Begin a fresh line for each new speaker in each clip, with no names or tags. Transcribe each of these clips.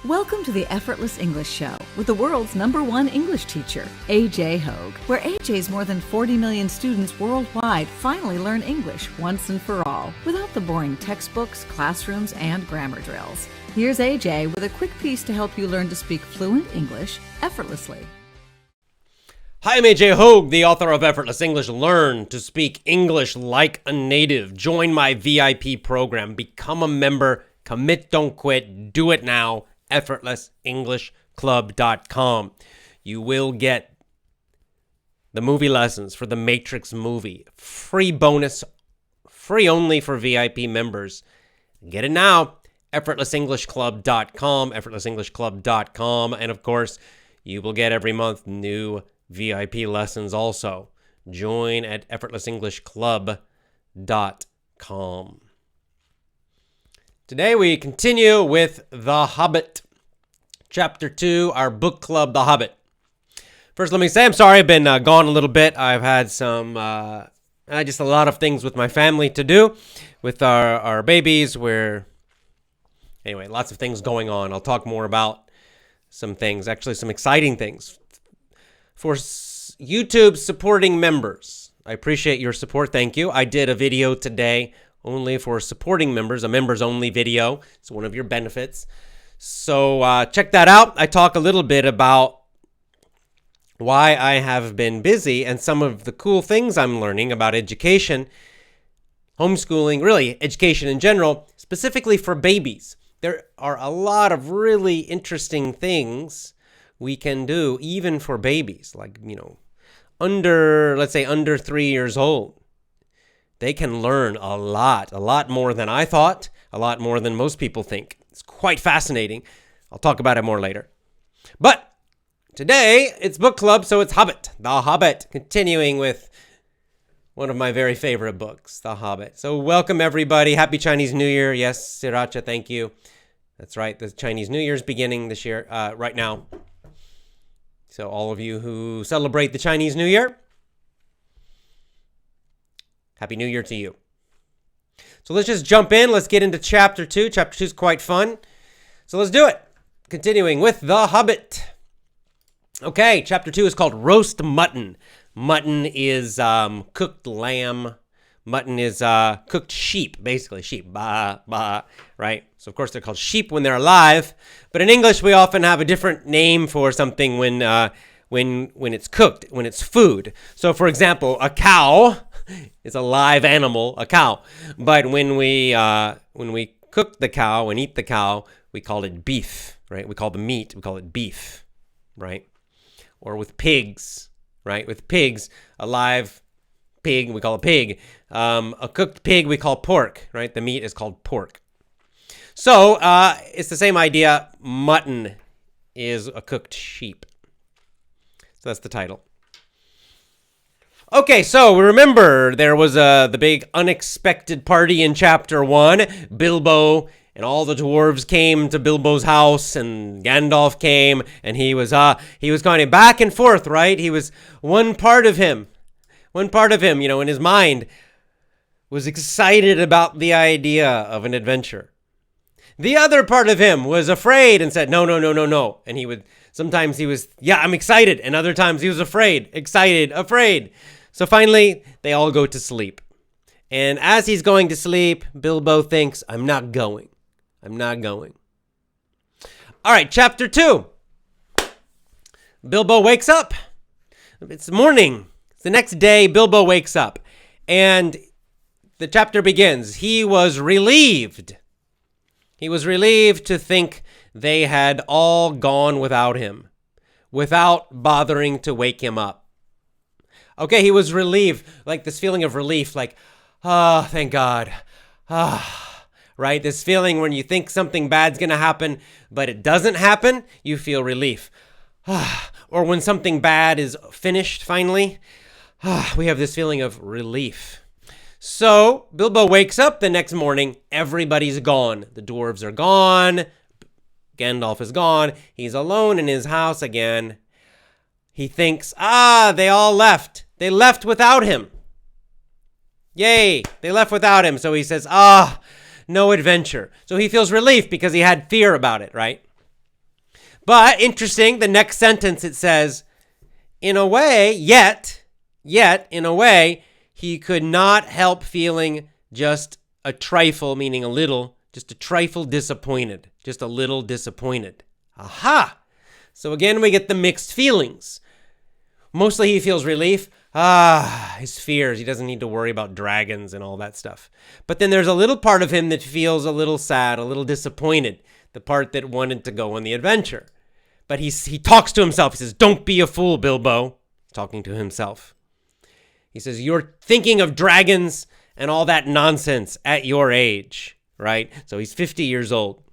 Welcome to the Effortless English Show with the world's #1 English teacher, AJ Hogue, where AJ's more than 40 million students worldwide finally learn English once and for all, without the boring textbooks, classrooms, and grammar drills. Here's AJ with a quick piece to help you learn to speak fluent English effortlessly.
Hi, I'm AJ Hogue, the author of Effortless English. Learn to speak English like a native. Join my VIP program. Become a member. Commit, don't quit. Do it now. EffortlessEnglishClub.com. You will get the movie lessons for the Matrix movie. Free bonus. Free only for VIP members. Get it now. EffortlessEnglishClub.com. EffortlessEnglishClub.com. And of course, you will get every month new VIP lessons also. Join at EffortlessEnglishClub.com. Today we continue with The Hobbit, Chapter 2, our book club, The Hobbit. First, let me say I'm sorry I've been gone a little bit. I've had some, just a lot of things with my family to do, with our babies. Anyway, lots of things going on. I'll talk more about some things, actually some exciting things. For YouTube supporting members, I appreciate your support. Thank you. I did a video today only for supporting members, a members-only video. It's one of your benefits. So check that out. I talk a little bit about why I have been busy and some of the cool things I'm learning about education, homeschooling, really education in general, specifically for babies. There are a lot of really interesting things we can do even for babies, like, let's say under 3 years old. They can learn a lot more than I thought, a lot more than most people think. It's quite fascinating. I'll talk about it more later. But today, it's book club, so it's Hobbit, The Hobbit, continuing with one of my very favorite books, The Hobbit. So welcome, everybody. Happy Chinese New Year. Yes, Sriracha, thank you. That's right, the Chinese New Year's beginning this year, right now. So all of you who celebrate the Chinese New Year, Happy New Year to you. So let's just jump in. Let's get into Chapter 2. Chapter 2 is quite fun. So let's do it. Continuing with The Hobbit. Okay, Chapter 2 is called Roast Mutton. Mutton is cooked lamb. Mutton is cooked sheep, basically. Sheep, right? So, of course, they're called sheep when they're alive. But in English, we often have a different name for something when it's cooked, when it's food. So, for example, a cow is a live animal, a cow. But when we cook the cow and eat the cow, we call it beef, right? We call the meat, we call it beef, right? Or with pigs, right? With pigs, a live pig, we call it pig. A cooked pig, we call pork, right? The meat is called pork. So it's the same idea. Mutton is a cooked sheep. So that's the title. Okay, so remember there was the big unexpected party in Chapter 1. Bilbo and all the dwarves came to Bilbo's house, and Gandalf came, and he was going back and forth, right? He was one part of him, in his mind was excited about the idea of an adventure. The other part of him was afraid and said, no. And sometimes he was, I'm excited. And other times he was afraid, excited, afraid. So finally, they all go to sleep. And as he's going to sleep, Bilbo thinks, I'm not going. All right, Chapter 2. Bilbo wakes up. It's morning. It's the next day, Bilbo wakes up. And the chapter begins. He was relieved. He was relieved to think they had all gone without him, without bothering to wake him up. Okay, he was relieved, like this feeling of relief, like, thank God. Right? This feeling when you think something bad's going to happen, but it doesn't happen, you feel relief. Or when something bad is finished, finally, we have this feeling of relief. So Bilbo wakes up the next morning. Everybody's gone. The dwarves are gone. Gandalf is gone. He's alone in his house again. He thinks, they all left. They left without him. Yay, they left without him. So he says, no adventure. So he feels relief because he had fear about it, right? But interesting, the next sentence it says, in a way, yet, in a way, he could not help feeling just a trifle, meaning a little, just a trifle disappointed, just a little disappointed. Aha! So again, we get the mixed feelings. Mostly he feels relief. His fears. He doesn't need to worry about dragons and all that stuff. But then there's a little part of him that feels a little sad, a little disappointed. The part that wanted to go on the adventure. But he talks to himself. He says, don't be a fool, Bilbo. Talking to himself. He says, you're thinking of dragons and all that nonsense at your age, right? So he's 50 years old.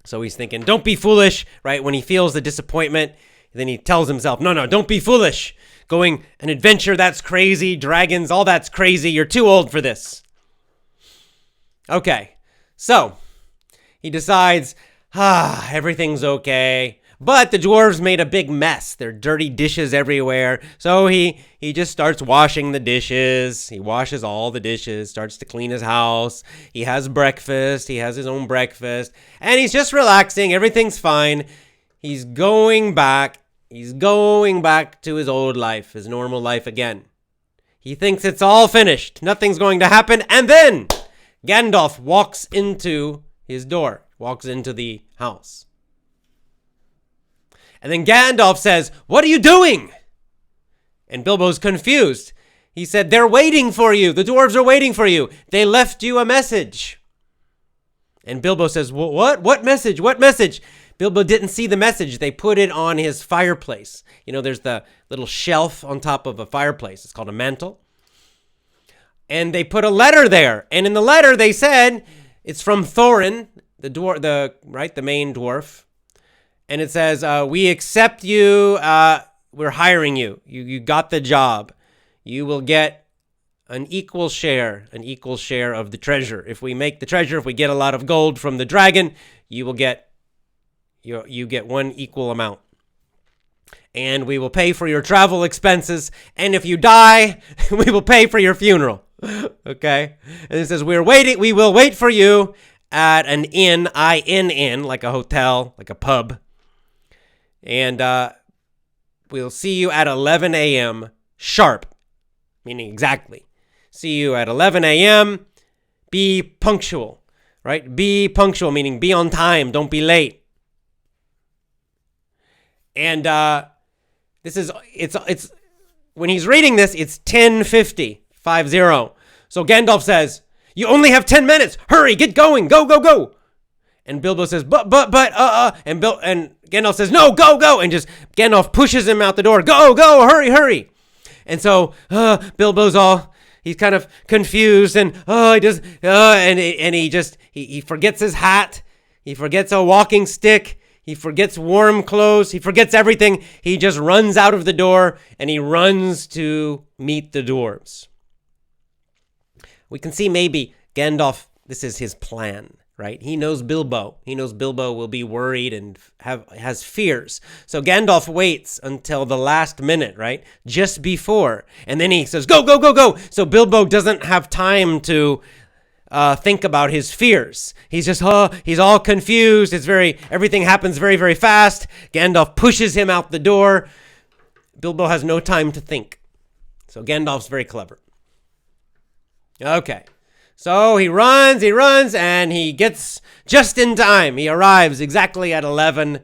So he's thinking, don't be foolish, right? When he feels the disappointment, then he tells himself, no, don't be foolish. Going an adventure, that's crazy. Dragons, all that's crazy. You're too old for this. Okay, so he decides, everything's okay. But the dwarves made a big mess. There are dirty dishes everywhere. So he just starts washing the dishes. He washes all the dishes, starts to clean his house. He has breakfast. He has his own breakfast. And he's just relaxing. Everything's fine. He's going back to his old life, his normal life again. He thinks it's all finished. Nothing's going to happen. And then Gandalf walks into his door, walks into the house. And then Gandalf says, what are you doing? And Bilbo's confused. He said, they're waiting for you. The dwarves are waiting for you. They left you a message. And Bilbo says, what? What message? What message? Bilbo didn't see the message. They put it on his fireplace. You know, there's the little shelf on top of a fireplace. It's called a mantle. And they put a letter there. And in the letter, they said, it's from Thorin, the main dwarf. And it says, we accept you. We're hiring you. You got the job. You will get an equal share of the treasure. If we make the treasure, if we get a lot of gold from the dragon, you will get you get one equal amount. And we will pay for your travel expenses. And if you die, we will pay for your funeral. Okay? And it says, we will wait for you at an inn, I-N-N, like a hotel, like a pub. And we'll see you at 11 a.m. sharp, meaning exactly. See you at 11 a.m. Be punctual, right? Be punctual, meaning be on time. Don't be late. And it's when he's reading this, it's 10:50, 50. So Gandalf says, you only have 10 minutes. Hurry, get going. Go. And Bilbo says, but, and Gandalf says, no, go. And just Gandalf pushes him out the door. Go, hurry. And so he's kind of confused and he forgets his hat. He forgets a walking stick. He forgets warm clothes. He forgets everything. He just runs out of the door and he runs to meet the dwarves. We can see maybe Gandalf, this is his plan. Right? He knows Bilbo. He knows Bilbo will be worried and has fears. So Gandalf waits until the last minute, right? Just before. And then he says, go. So Bilbo doesn't have time to think about his fears. He's just, he's all confused. Everything happens very, very fast. Gandalf pushes him out the door. Bilbo has no time to think. So Gandalf's very clever. Okay. So he runs, and he gets just in time. He arrives exactly at 11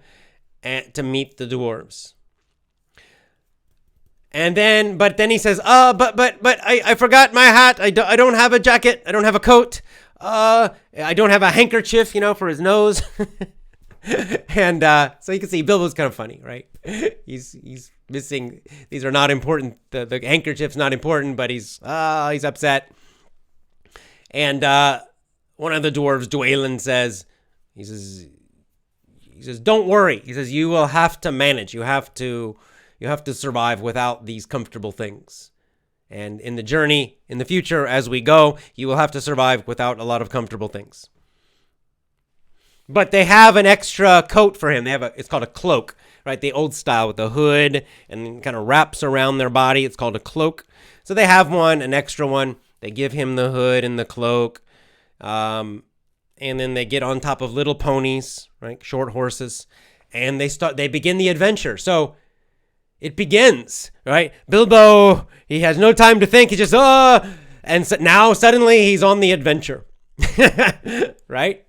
to meet the dwarves. And then, but then he says, but I forgot my hat. I don't have a jacket. I don't have a coat. I don't have a handkerchief, for his nose. And so you can see Bilbo's kind of funny, right? He's missing. These are not important. The handkerchief's not important, but he's upset. And one of the dwarves, Dwalin, says, he says, don't worry. He says, you will have to manage. You have to survive without these comfortable things. And in the journey, in the future, as we go, you will have to survive without a lot of comfortable things. But they have an extra coat for him. It's called a cloak, right? The old style with the hood and kind of wraps around their body. It's called a cloak. So they have an extra one. They give him the hood and the cloak, and then they get on top of little ponies, right, short horses, and they begin the adventure. So it begins, right? Bilbo, he has no time to think. He just, and so now suddenly he's on the adventure, right?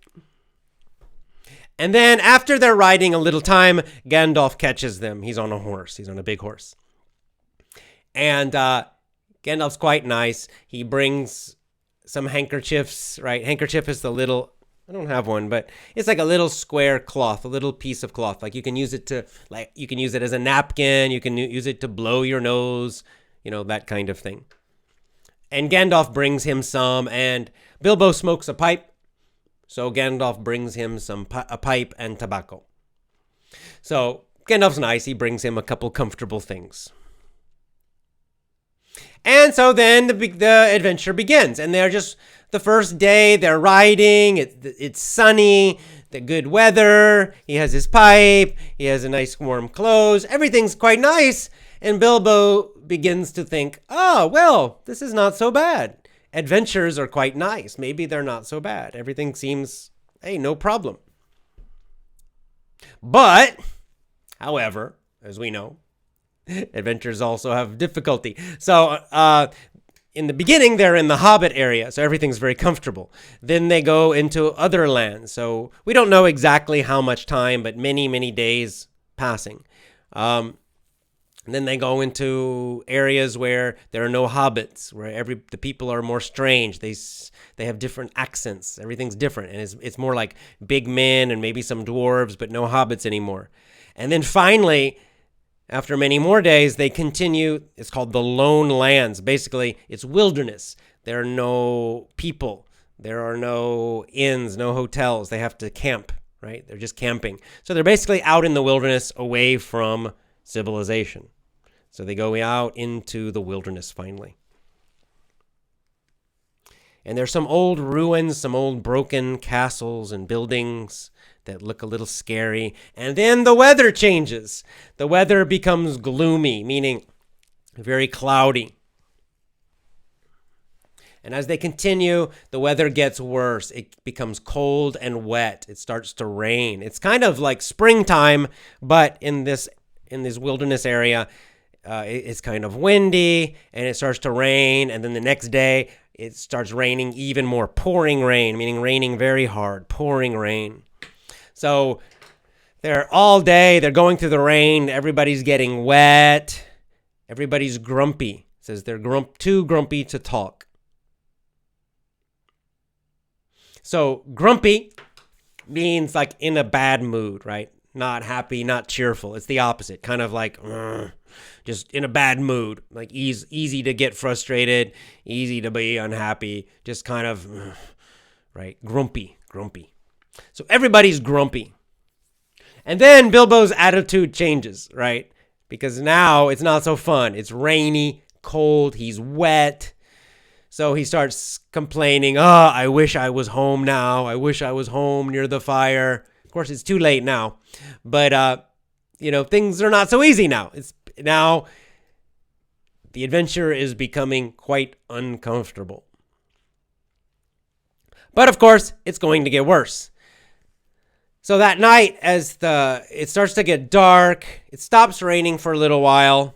And then after they're riding a little time, Gandalf catches them. He's on a horse. He's on a big horse. And Gandalf's quite nice. He brings some handkerchiefs, right? Handkerchief is the little, I don't have one, but it's like a little square cloth, a little piece of cloth. Like you can use it as a napkin. You can use it to blow your nose, that kind of thing. And Gandalf brings him some, and Bilbo smokes a pipe. So Gandalf brings him a pipe and tobacco. So Gandalf's nice. He brings him a couple comfortable things. And so then the adventure begins, and they're just the first day they're riding. It's sunny, the good weather. He has his pipe. He has a nice warm clothes. Everything's quite nice. And Bilbo begins to think, oh, well, this is not so bad. Adventures are quite nice. Maybe they're not so bad. Everything seems, hey, no problem. But, however, as we know, adventures also have difficulty. So, in the beginning, they're in the Hobbit area, so everything's very comfortable. Then they go into other lands. So we don't know exactly how much time, but many, many days passing. And then they go into areas where there are no hobbits, where the people are more strange. They have different accents. Everything's different, and it's more like big men and maybe some dwarves, but no hobbits anymore. And then finally, after many more days, they continue. It's called the Lone Lands. Basically, it's wilderness. There are no people. There are no inns, no hotels. They have to camp, right? They're just camping. So they're basically out in the wilderness away from civilization. So they go out into the wilderness finally. And there's some old ruins, some old broken castles and buildings that look a little scary. And then the weather changes. The weather becomes gloomy, meaning very cloudy. And as they continue, the weather gets worse. It becomes cold and wet. It starts to rain. It's kind of like springtime, but in this wilderness area, it's kind of windy, and it starts to rain. And then the next day, it starts raining even more. Pouring rain, meaning raining very hard. Pouring rain. So they're all day. They're going through the rain. Everybody's getting wet. Everybody's grumpy. It says they're too grumpy to talk. So grumpy means like in a bad mood, right? Not happy, not cheerful. It's the opposite. Kind of like just in a bad mood. Like easy to get frustrated, easy to be unhappy. Just kind of, right? Grumpy. So everybody's grumpy. And then Bilbo's attitude changes, right? Because now it's not so fun. It's rainy, cold, he's wet. So he starts complaining, I wish I was home now. I wish I was home near the fire. Of course, it's too late now. But, things are not so easy now. Now the adventure is becoming quite uncomfortable. But, of course, it's going to get worse. So that night, as it starts to get dark, it stops raining for a little while,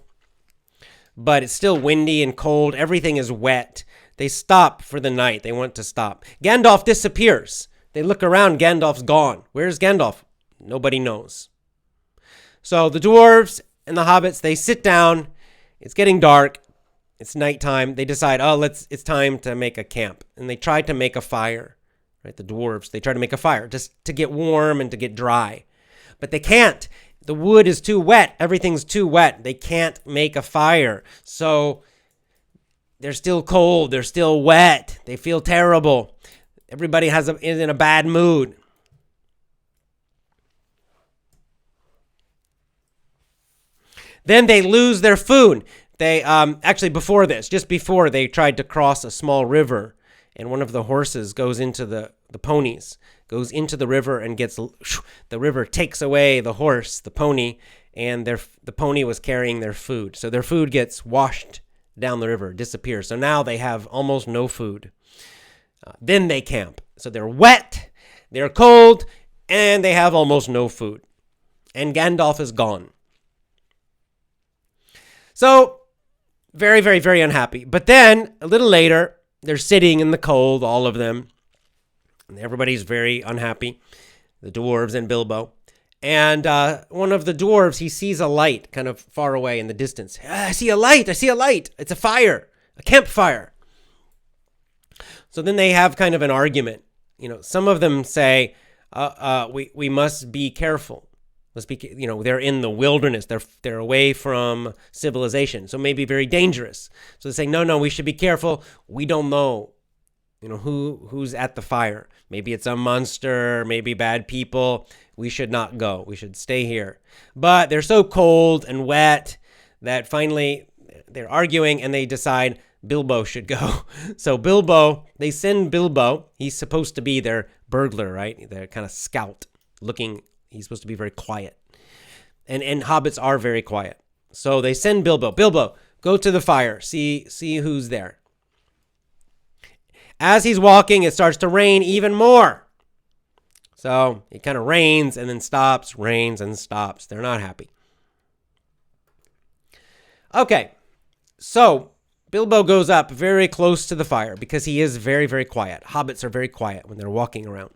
but it's still windy and cold. Everything is wet. They stop for the night. They want to stop. Gandalf disappears. They look around. Gandalf's gone. Where's Gandalf? Nobody knows. So the dwarves and the hobbits, they sit down. It's getting dark. It's nighttime. They decide, it's time to make a camp. And they try to make a fire. Right, the dwarves, they try to make a fire just to get warm and to get dry. But they can't. The wood is too wet. Everything's too wet. They can't make a fire. So they're still cold. They're still wet. They feel terrible. Everybody is in a bad mood. Then they lose their food. They just before they tried to cross a small river. And one of the horses goes into the ponies, goes into the river and the river takes away the horse, the pony, and the pony was carrying their food. So their food gets washed down the river, disappears. So now they have almost no food. Then they camp. So they're wet, they're cold, and they have almost no food. and Gandalf is gone. So, very, very, very unhappy. But then, a little later, they're sitting in the cold, all of them. And everybody's very unhappy, the dwarves and Bilbo. And one of the dwarves, he sees a light kind of far away in the distance. I see a light. It's a fire, a campfire. So then they have kind of an argument. Some of them say, we must be careful. They're in the wilderness. They're away from civilization, so maybe very dangerous. So they say, no, we should be careful. We don't know, who's at the fire. Maybe it's a monster, maybe bad people. We should not go. We should stay here. But they're so cold and wet that finally they're arguing and they decide Bilbo should go. So they send Bilbo. He's supposed to be their burglar, right? Their kind of scout looking. He's supposed to be very quiet. And hobbits are very quiet. So they send Bilbo. Bilbo, go to the fire. See who's there. As he's walking, it starts to rain even more. So it kind of rains and then stops, rains and stops. They're not happy. Okay, so Bilbo goes up very close to the fire because he is very, very quiet. Hobbits are very quiet when they're walking around.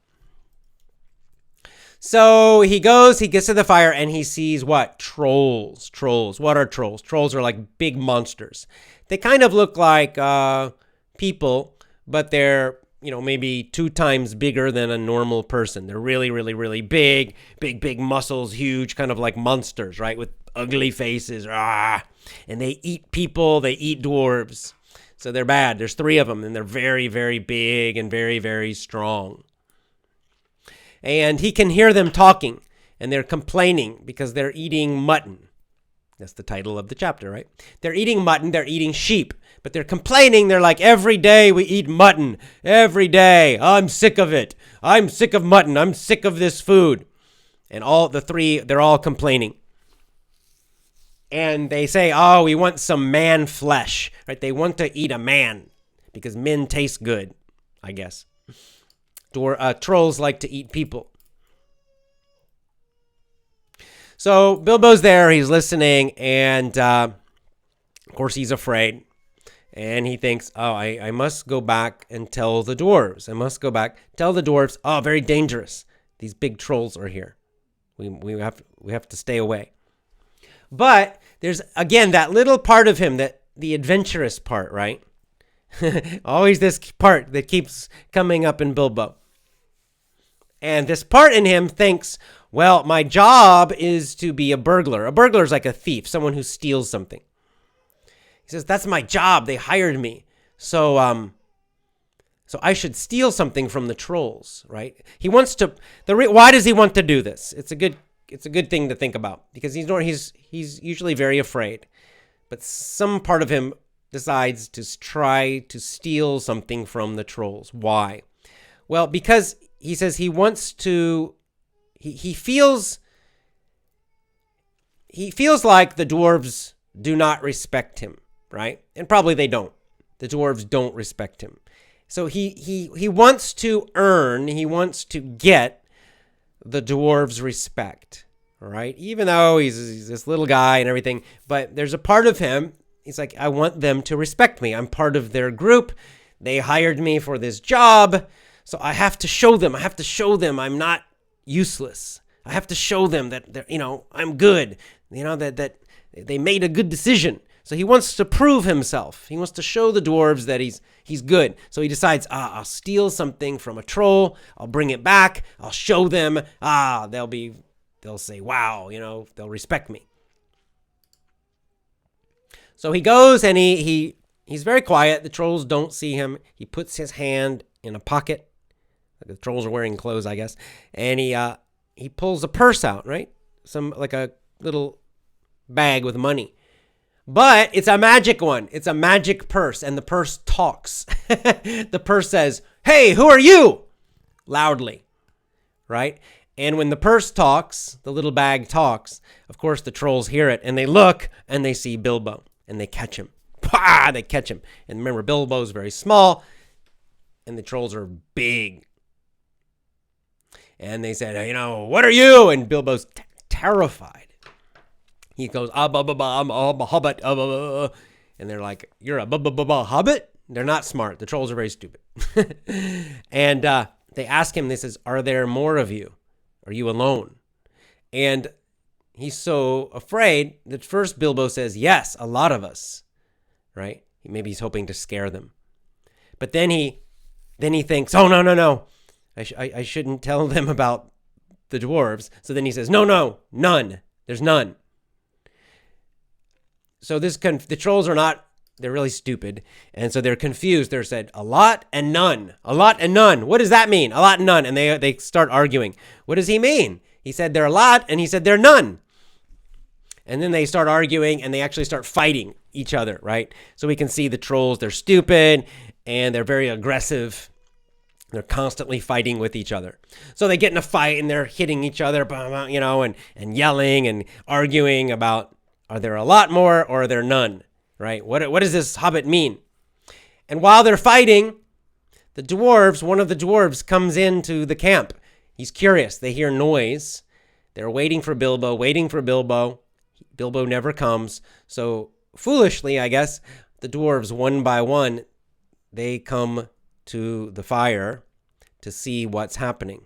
So he gets to the fire and he sees what? Trolls. What are trolls? Trolls are like big monsters. They kind of look like people, but they're, maybe 2 times bigger than a normal person. They're really, really, really big muscles, huge, kind of like monsters, right? With ugly faces. And they eat people, they eat dwarves. So they're bad. There's 3 of them and they're very, very big and very, very strong. And he can hear them talking, and they're complaining because they're eating mutton. That's the title of the chapter, right? They're eating mutton, they're eating sheep, but they're complaining. They're like, every day we eat mutton. Every day. I'm sick of it. I'm sick of mutton. I'm sick of this food. And all the 3, they're all complaining. And they say, we want some man flesh, right? They want to eat a man because men taste good, I guess. Trolls like to eat people. So Bilbo's there, he's listening, and of course he's afraid. And he thinks, I must go back and tell the dwarves. Very dangerous. These big trolls are here. We have to stay away. But there's, again, that little part of him, that the adventurous part, right? Always this part that keeps coming up in Bilbo. And this part in him thinks, well, my job is to be a burglar. A burglar is like a thief, someone who steals something. He says, that's my job. They hired me. So I should steal something from the trolls, right? He wants to. Why does he want to do this? It's a good thing to think about because he's usually very afraid. But some part of him decides to try to steal something from the trolls. Why? Well, because he says he wants to, he feels like the dwarves do not respect him, right? And probably they don't. The dwarves don't respect him. So he wants to get the dwarves' respect, all right? Even though he's this little guy and everything, but there's a part of him, he's like, I want them to respect me. I'm part of their group. They hired me for this job. So I have to show them I'm not useless. I have to show them that I'm good. That they made a good decision. So he wants to prove himself. He wants to show the dwarves that he's good. So he decides, I'll steal something from a troll. I'll bring it back. I'll show them. They'll say, wow, they'll respect me. So he goes and he's very quiet. The trolls don't see him. He puts his hand in a pocket. The trolls are wearing clothes, I guess. And he pulls a purse out, right? Like a little bag with money. But it's a magic one. It's a magic purse, and the purse talks. The purse says, hey, who are you? Loudly, right? And when the purse talks, the little bag talks, of course the trolls hear it, and they look, and they see Bilbo, and they catch him. Pah! They catch him. And remember, Bilbo's very small, and the trolls are big. And they said, what are you? And Bilbo's, terrified. He goes, I'm a hobbit. And they're like, you're a hobbit? They're not smart. The trolls are very stupid. And they ask him, this is, are there more of you? Are you alone? And he's so afraid that first Bilbo says, yes, a lot of us, right? Maybe he's hoping to scare them. But then he thinks, oh, no. I shouldn't tell them about the dwarves. So then he says, no, none. There's none. So the trolls are not, they're really stupid. And so they're confused. They're said, a lot and none. A lot and none. What does that mean? A lot and none. And they start arguing. What does he mean? He said they're a lot and he said they're none. And then they start arguing and they actually start fighting each other, right? So we can see the trolls, they're stupid and they're very aggressive. They're constantly fighting with each other. So they get in a fight and they're hitting each other, and yelling and arguing about, are there a lot more or are there none, right? What does this hobbit mean? And while they're fighting, one of the dwarves comes into the camp. He's curious. They hear noise. They're waiting for Bilbo. Bilbo never comes. So foolishly, I guess, the dwarves, one by one, they come to the fire to see what's happening.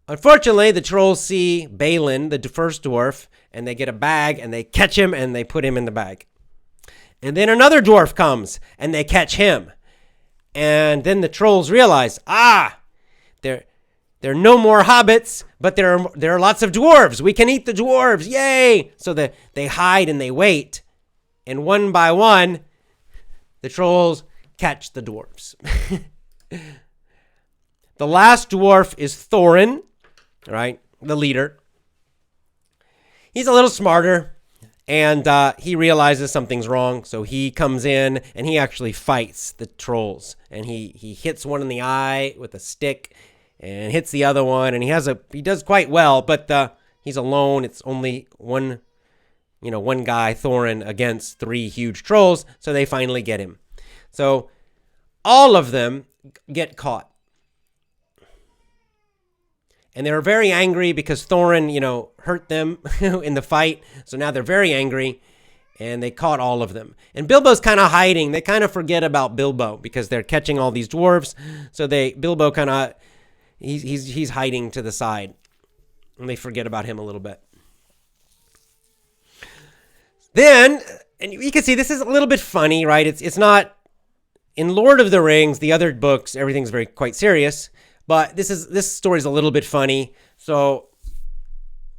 Unfortunately, the trolls see Balin, the first dwarf, and they get a bag and they catch him and they put him in the bag. And then another dwarf comes and they catch him. And then the trolls realize, there are no more hobbits, but there are lots of dwarves. We can eat the dwarves. Yay! So they hide and they wait. And one by one, the trolls catch the dwarves. The last dwarf is Thorin, right? The leader. He's a little smarter, and he realizes something's wrong. So he comes in and he actually fights the trolls. And he hits one in the eye with a stick and hits the other one. And he does quite well, but he's alone. It's only one guy, Thorin, against three huge trolls. So they finally get him. So all of them get caught. And they're very angry because Thorin, hurt them in the fight. So now they're very angry and they caught all of them. And Bilbo's kind of hiding. They kind of forget about Bilbo because they're catching all these dwarves. So Bilbo kind of, he's hiding to the side and they forget about him a little bit. Then, and you can see this is a little bit funny, right? It's not, in Lord of the Rings, the other books, everything's quite serious. But this story is a little bit funny. So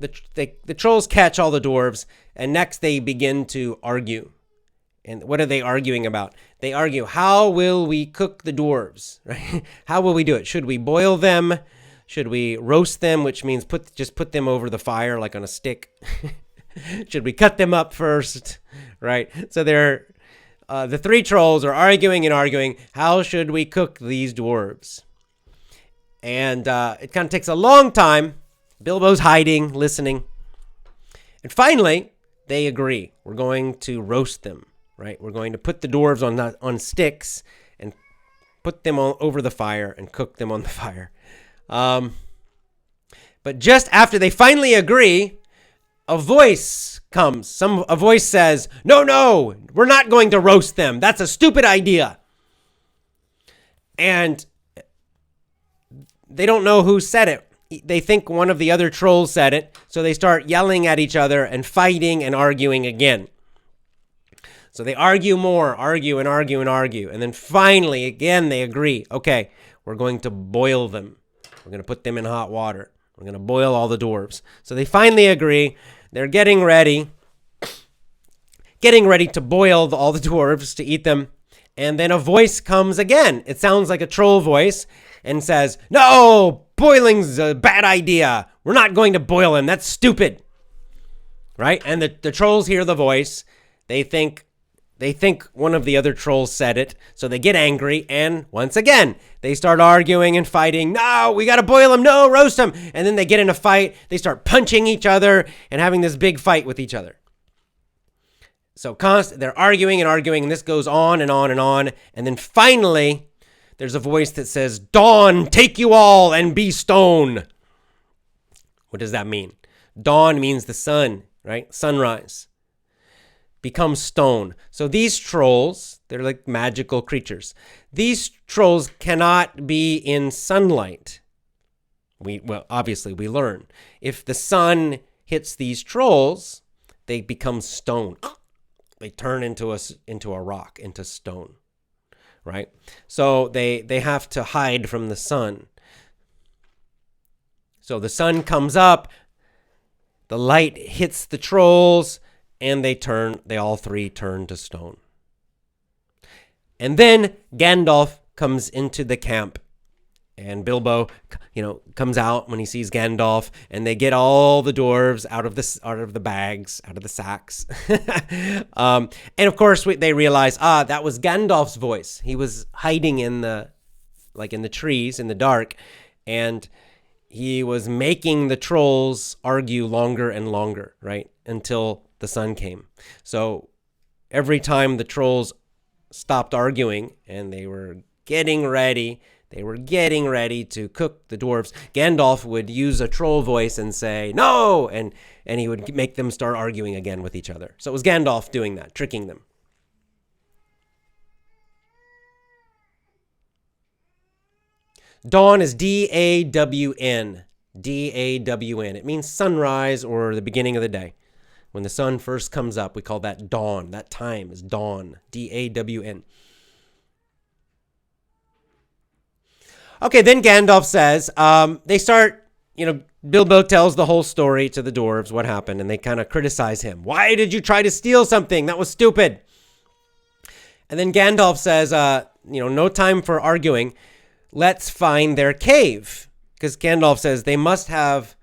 the trolls catch all the dwarves, and next they begin to argue. And what are they arguing about? They argue, how will we cook the dwarves? Right? How will we do it? Should we boil them? Should we roast them, which means just put them over the fire like on a stick? Should we cut them up first? Right? So the three trolls are arguing and arguing. How should we cook these dwarves? And it kind of takes a long time. Bilbo's hiding, listening. And finally, they agree. We're going to roast them, right? We're going to put the dwarves on sticks and put them over the fire and cook them on the fire. But just after they finally agree, a voice comes. A voice says, no, we're not going to roast them. That's a stupid idea. And they don't know who said it. They think one of the other trolls said it. So they start yelling at each other and fighting and arguing again. So they argue more, argue. And then finally, again, they agree. Okay, we're going to boil them. We're going to put them in hot water. We're going to boil all the dwarves. So they finally agree. They're getting ready to boil all the dwarves to eat them. And then a voice comes again. It sounds like a troll voice and says, no, boiling's a bad idea. We're not going to boil him. That's stupid. Right? And the trolls hear the voice. They think one of the other trolls said it. So they get angry. And once again, they start arguing and fighting. No, we got to boil him. No, roast him. And then they get in a fight. They start punching each other and having this big fight with each other. So they're arguing, and this goes on and on and on. And then finally, there's a voice that says, Dawn, take you all and be stone. What does that mean? Dawn means the sun, right? Sunrise. Becomes stone. So these trolls, they're like magical creatures. These trolls cannot be in sunlight. Obviously we learn. If the sun hits these trolls, they become stone. They turn into a rock, into stone, right? So they have to hide from the sun. So the sun comes up, the light hits the trolls, and they all three turn to stone. And then Gandalf comes into the camp. And Bilbo, comes out when he sees Gandalf, and they get all the dwarves out of the bags, out of the sacks. And of course, they realize, that was Gandalf's voice. He was hiding in the trees in the dark, and he was making the trolls argue longer and longer, right, until the sun came. So every time the trolls stopped arguing and they were getting ready to cook the dwarves, Gandalf would use a troll voice and say, "No!" And he would make them start arguing again with each other. So it was Gandalf doing that, tricking them. Dawn is D-A-W-N. D-A-W-N. It means sunrise or the beginning of the day. When the sun first comes up, we call that dawn. That time is dawn. D-A-W-N. Okay, then Gandalf says, they start, Bilbo tells the whole story to the dwarves, what happened, and they kind of criticize him. Why did you try to steal something? That was stupid. And then Gandalf says, no time for arguing. Let's find their cave. Because Gandalf says they must have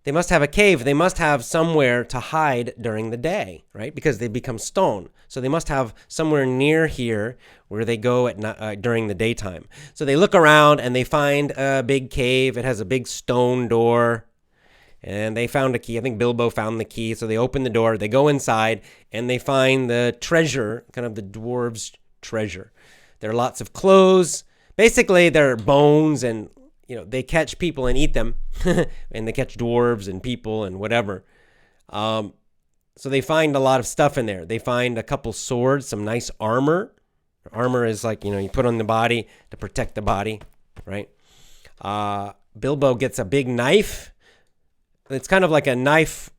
a cave. They must have somewhere to hide during the day, right? Because they become stone. So they must have somewhere near here where they go during the daytime. So they look around and they find a big cave. It has a big stone door. And they found a key. I think Bilbo found the key. So they open the door. They go inside and they find the treasure, kind of the dwarves' treasure. There are lots of clothes. Basically, they're bones and they catch people and eat them, and they catch dwarves and people and whatever. So they find a lot of stuff in there. They find a couple swords, some nice armor. Armor is like, you put on the body to protect the body, right? Bilbo gets a big knife. It's kind of like a knife.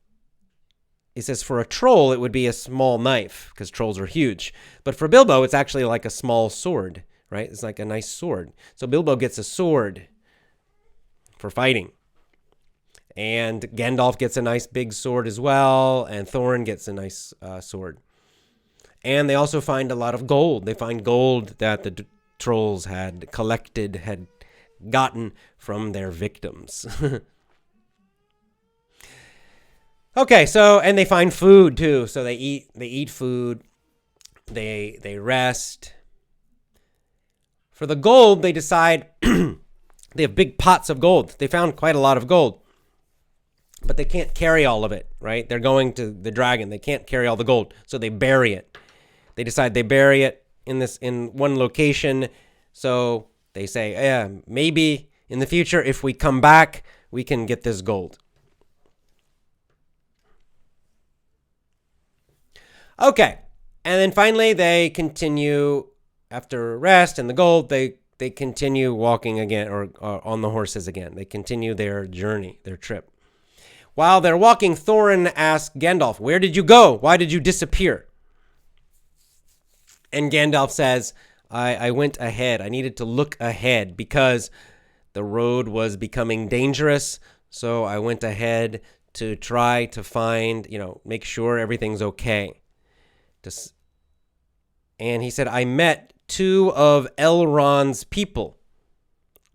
He says for a troll, it would be a small knife because trolls are huge. But for Bilbo, it's actually like a small sword, right? It's like a nice sword. So Bilbo gets a sword for fighting. And Gandalf gets a nice big sword as well, and Thorin gets a nice sword. And they also find a lot of gold. They find gold that the trolls had gotten from their victims. Okay, and they find food too. So they eat food. They rest. For the gold, they decide they have big pots of gold. They found quite a lot of gold. But they can't carry all of it, right? They're going to the dragon. They can't carry all the gold. So they bury it. They decide they bury it in one location. So they say, yeah, maybe in the future, if we come back, we can get this gold. Okay. And then finally, they continue after rest and the gold. They continue walking again or on the horses again. They continue their journey, their trip. While they're walking, Thorin asks Gandalf, "Where did you go? Why did you disappear?" And Gandalf says, I went ahead. I needed to look ahead because the road was becoming dangerous. So I went ahead to try to find, make sure everything's okay. And he said, I met two of Elrond's people.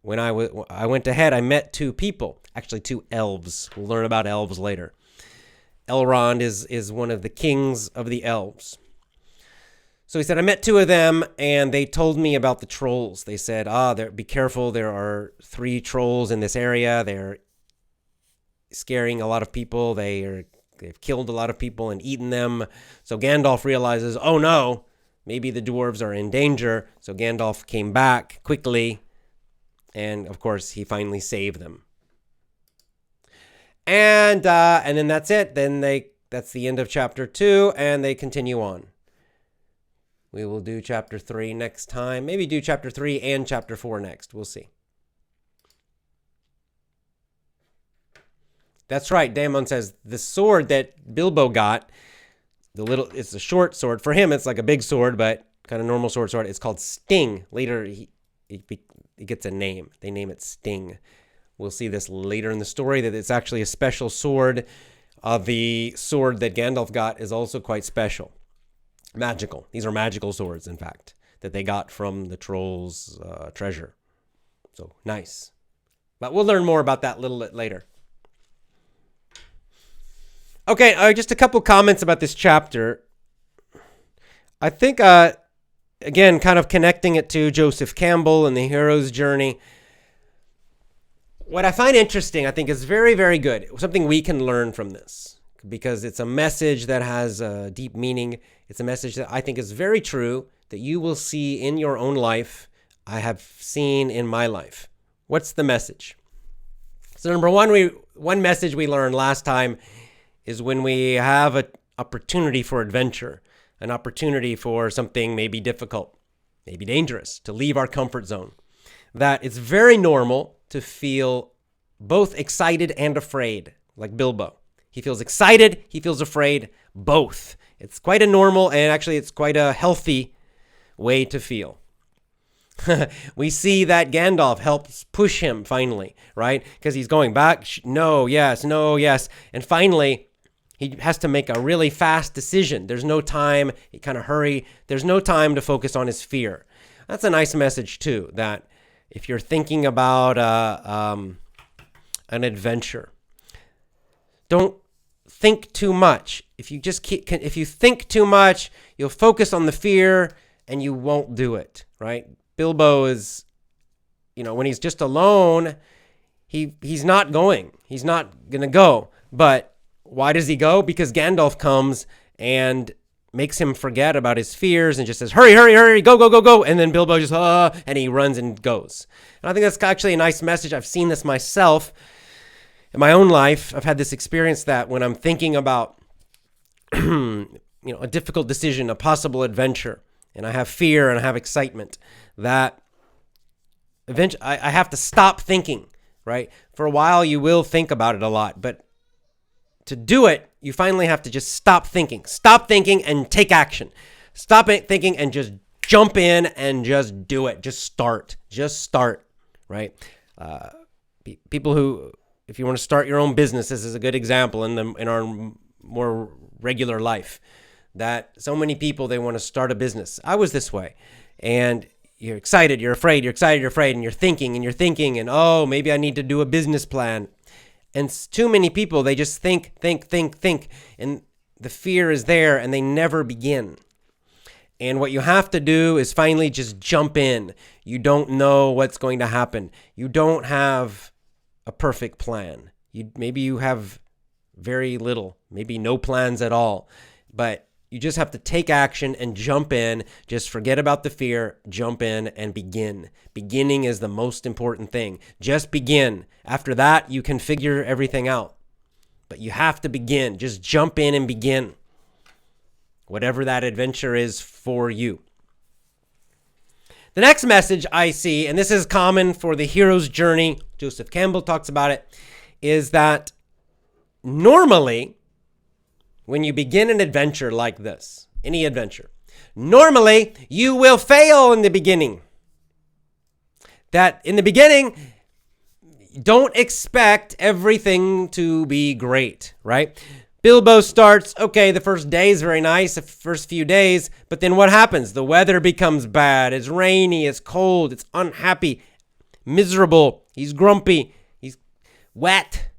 When I went ahead, I met two people. Actually, two elves. We'll learn about elves later. Elrond is one of the kings of the elves. So he said, I met two of them, and they told me about the trolls. They said, be careful. There are 3 trolls in this area. They're scaring a lot of people. They've killed a lot of people and eaten them. So Gandalf realizes, oh no, maybe the dwarves are in danger. So Gandalf came back quickly, and of course, he finally saved them. And then that's it. That's the end of chapter 2, and they continue on. We will do chapter 3 next time. Maybe do chapter 3 and chapter 4 next. We'll see. That's right. Damon says the sword that Bilbo got, it's a short sword. For him, it's like a big sword, but kind of normal sword. It's called Sting. Later, it gets a name. They name it Sting. We'll see this later in the story, that it's actually a special sword. The sword that Gandalf got is also quite special. Magical. These are magical swords, in fact, that they got from the trolls' treasure. So, nice. But we'll learn more about that a little bit later. Okay, just a couple comments about this chapter. I think, again, kind of connecting it to Joseph Campbell and the hero's journey. What I find interesting, I think, is very, very good. Something we can learn from this, because it's a message that has a deep meaning. It's a message that I think is very true, that you will see in your own life. I have seen in my life. What's the message? So number one message we learned last time is when we have an opportunity for adventure, an opportunity for something maybe difficult, maybe dangerous, to leave our comfort zone, that it's very normal to feel both excited and afraid, like Bilbo. He feels excited, he feels afraid, both. It's quite a normal, and actually it's quite a healthy way to feel. We see that Gandalf helps push him finally, right? Because he's going back, no, yes. And finally, he has to make a really fast decision. There's no time. He kind of hurry. There's no time to focus on his fear. That's a nice message too, that if you're thinking about an adventure, don't think too much. If you think too much, you'll focus on the fear and you won't do it, right? Bilbo is, when he's just alone, he's not going. He's not going to go. But why does he go? Because Gandalf comes and makes him forget about his fears and just says, hurry, go. And then Bilbo just, and he runs and goes. And I think that's actually a nice message. I've seen this myself in my own life. I've had this experience that when I'm thinking about, a difficult decision, a possible adventure, and I have fear and I have excitement, that eventually I have to stop thinking, right? For a while, you will think about it a lot, but to do it, you finally have to just stop thinking and take action. Stop thinking and just jump in and just do it. Just start, right? People who, if you want to start your own business, this is a good example in our more regular life, that so many people, they want to start a business. I was this way, and you're excited, you're afraid, and you're thinking, and oh, maybe I need to do a business plan. And too many people, they just think, and the fear is there, and they never begin. And what you have to do is finally just jump in. You don't know what's going to happen. You don't have a perfect plan. Maybe you have very little, maybe no plans at all. But you just have to take action and jump in. Just forget about the fear, jump in and begin. Beginning is the most important thing. Just begin. After that, you can figure everything out. But you have to begin. Just jump in and begin. Whatever that adventure is for you. The next message I see, and this is common for the hero's journey, Joseph Campbell talks about it, is that normally, when you begin an adventure like this, any adventure, normally you will fail in the beginning. That in the beginning, don't expect everything to be great, right? Bilbo starts, okay, the first day is very nice, the first few days, but then what happens? The weather becomes bad, it's rainy, it's cold, it's unhappy, miserable, he's grumpy, he's wet.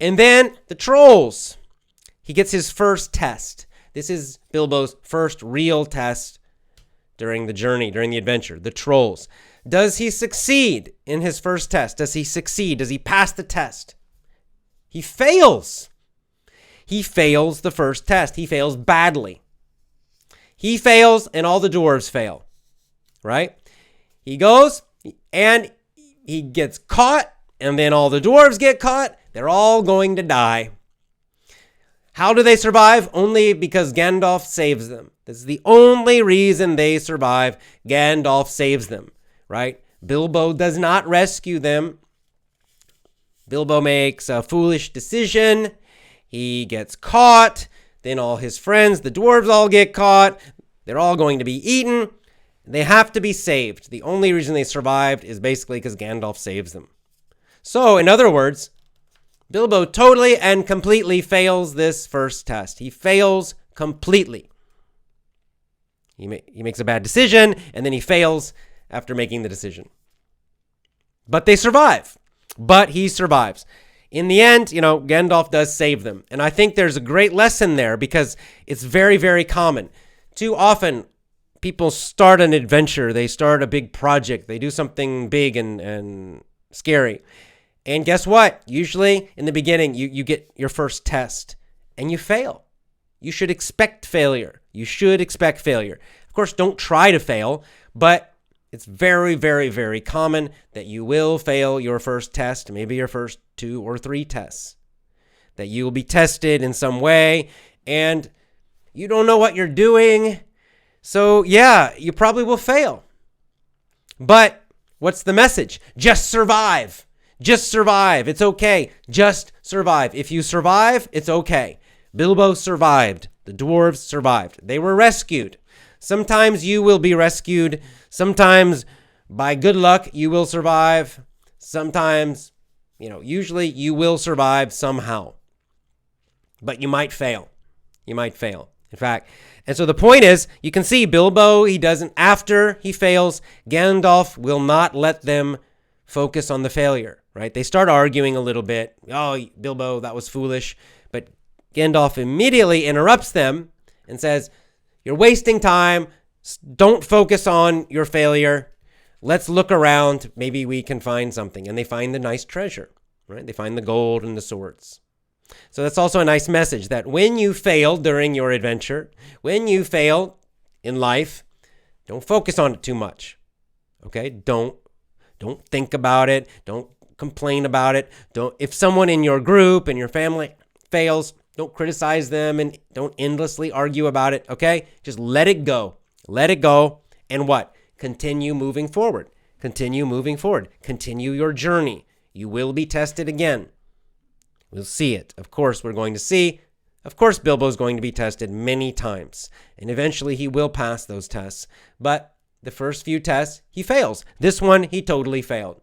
And then the trolls. He gets his first test. This is Bilbo's first real test during the journey, during the adventure. The trolls. Does he succeed in his first test? Does he succeed? Does he pass the test? He fails. He fails the first test. He fails badly. He fails and all the dwarves fail, right? He goes and he gets caught and then all the dwarves get caught. They're all going to die. How do they survive? Only because Gandalf saves them. This is the only reason they survive. Gandalf saves them, right? Bilbo does not rescue them. Bilbo makes a foolish decision. He gets caught. Then all his friends, the dwarves, all get caught. They're all going to be eaten. They have to be saved. The only reason they survived is basically because Gandalf saves them. So, in other words, Bilbo totally and completely fails this first test. He fails completely. He makes a bad decision, and then he fails after making the decision. But they survive. But he survives. In the end, Gandalf does save them. And I think there's a great lesson there because it's very, very common. Too often, people start an adventure. They start a big project. They do something big and scary. And guess what? Usually, in the beginning, you get your first test and you fail. You should expect failure. You should expect failure. Of course, don't try to fail, but it's very, very, very common that you will fail your first test, maybe your first 2 or 3 tests, that you will be tested in some way and you don't know what you're doing. So yeah, you probably will fail. But what's the message? Just survive. Just survive. It's okay. Just survive. If you survive, it's okay. Bilbo survived. The dwarves survived. They were rescued. Sometimes you will be rescued. Sometimes by good luck, you will survive. Sometimes, usually you will survive somehow. But you might fail. You might fail. In fact, and so the point is, you can see Bilbo, after he fails, Gandalf will not let them focus on the failure, right? They start arguing a little bit. Oh, Bilbo, that was foolish. But Gandalf immediately interrupts them and says, you're wasting time. Don't focus on your failure. Let's look around. Maybe we can find something. And they find the nice treasure, right? They find the gold and the swords. So that's also a nice message that when you fail during your adventure, when you fail in life, don't focus on it too much. Okay? Don't think about it. Don't complain about it. If someone in your group and your family fails, don't criticize them and don't endlessly argue about it, okay? Just let it go. Let it go. And what? Continue moving forward. Continue moving forward. Continue your journey. You will be tested again. We'll see it. Of course, we're going to see. Of course, Bilbo's going to be tested many times. And eventually he will pass those tests. But the first few tests, he fails. This one, he totally failed.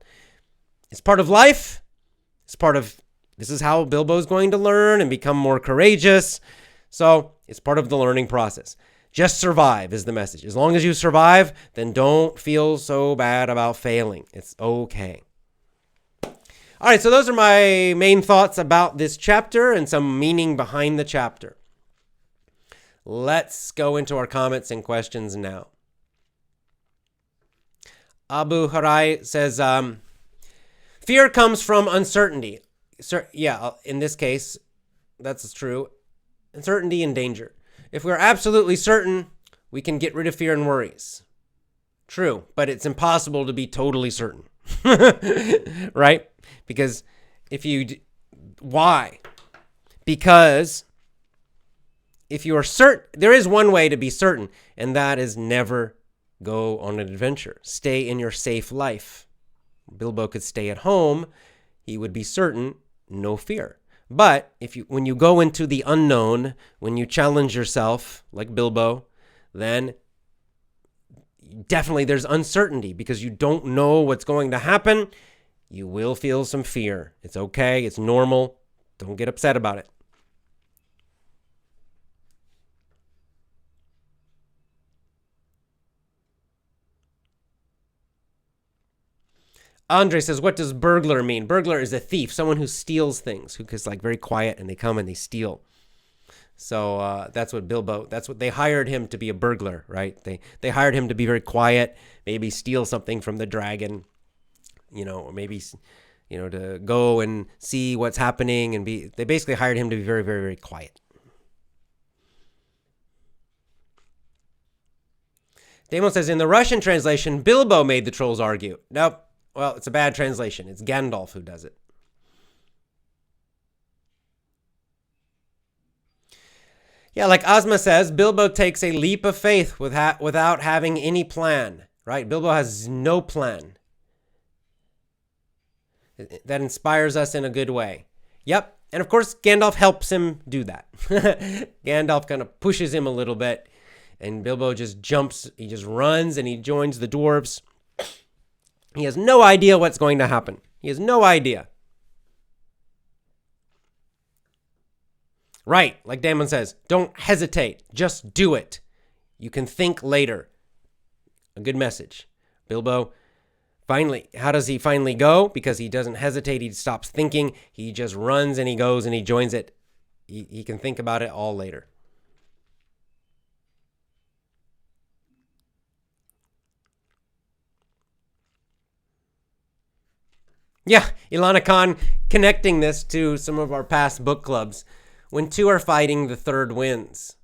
It's part of life. This is how Bilbo's going to learn and become more courageous. So it's part of the learning process. Just survive is the message. As long as you survive, then don't feel so bad about failing. It's okay. All right, so those are my main thoughts about this chapter and some meaning behind the chapter. Let's go into our comments and questions now. Abu Harai says, fear comes from uncertainty. In this case, that's true. Uncertainty and danger. If we're absolutely certain, we can get rid of fear and worries. True, but it's impossible to be totally certain. Right? Because why? Because if you are certain, there is one way to be certain, and that is never go on an adventure. Stay in your safe life. Bilbo could stay at home. He would be certain, no fear. But when you go into the unknown, when you challenge yourself, like Bilbo, then definitely there's uncertainty because you don't know what's going to happen. You will feel some fear. It's okay. It's normal. Don't get upset about it. Andre says, what does burglar mean? Burglar is a thief, someone who steals things, who is like very quiet and they come and they steal. So that's what they hired him to be a burglar, right? They hired him to be very quiet, maybe steal something from the dragon, or maybe, to go and see what's happening they basically hired him to be very, very, very quiet. Damon says, in the Russian translation, Bilbo made the trolls argue. Nope. Well, it's a bad translation. It's Gandalf who does it. Yeah, like Ozma says, Bilbo takes a leap of faith without having any plan, right? Bilbo has no plan. That inspires us in a good way. Yep. And of course, Gandalf helps him do that. Gandalf kind of pushes him a little bit, and Bilbo just jumps, he just runs, and he joins the dwarves. He has no idea what's going to happen. He has no idea. Right, like Damon says, don't hesitate. Just do it. You can think later. A good message. Bilbo, finally, how does he finally go? Because he doesn't hesitate. He stops thinking. He just runs and he goes and he joins it. He can think about it all later. Yeah, Ilana Khan connecting this to some of our past book clubs. When two are fighting, the third wins.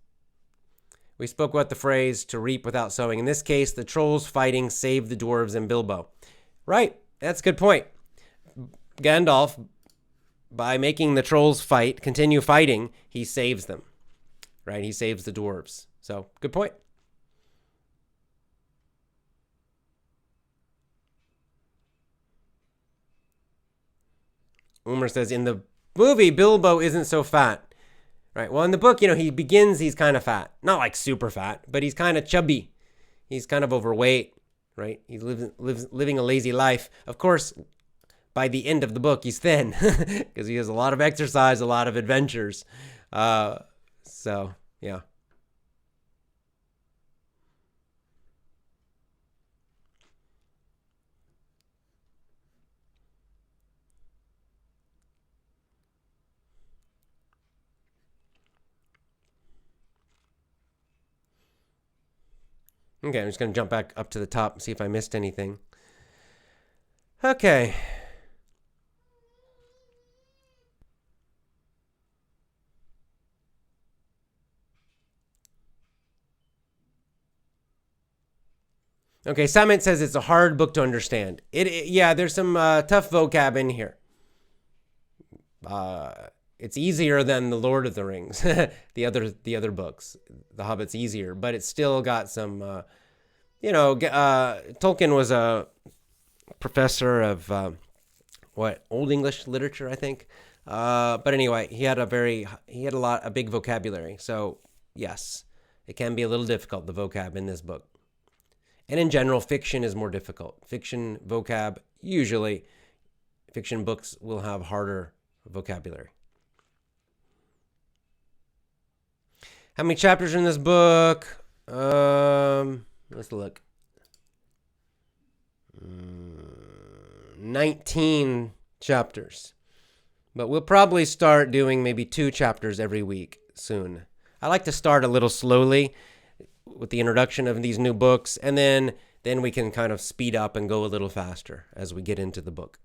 We spoke about the phrase to reap without sowing. In this case, the trolls fighting saved the dwarves and Bilbo. Right, that's a good point. Gandalf, by making the trolls continue fighting, he saves them. Right, he saves the dwarves. So, good point. Umar says, in the movie, Bilbo isn't so fat. Right. Well, in the book, he's kind of fat. Not like super fat, but he's kind of chubby. He's kind of overweight, right? He's living a lazy life. Of course, by the end of the book, he's thin because he has a lot of exercise, a lot of adventures. So, yeah. Okay, I'm just going to jump back up to the top and see if I missed anything. Okay. Okay, Samit says it's a hard book to understand. Yeah, there's some tough vocab in here. It's easier than the Lord of the Rings, the other books. The Hobbit's easier, but it's still got some. Tolkien was a professor of Old English literature, I think. But anyway, he had a big vocabulary. So yes, it can be a little difficult, the vocab in this book. And in general, fiction is more difficult. Fiction vocab, usually, fiction books will have harder vocabulary. How many chapters are in this book? Let's look. 19 chapters. But we'll probably start doing maybe 2 chapters every week soon. I like to start a little slowly with the introduction of these new books, and then we can kind of speed up and go a little faster as we get into the book.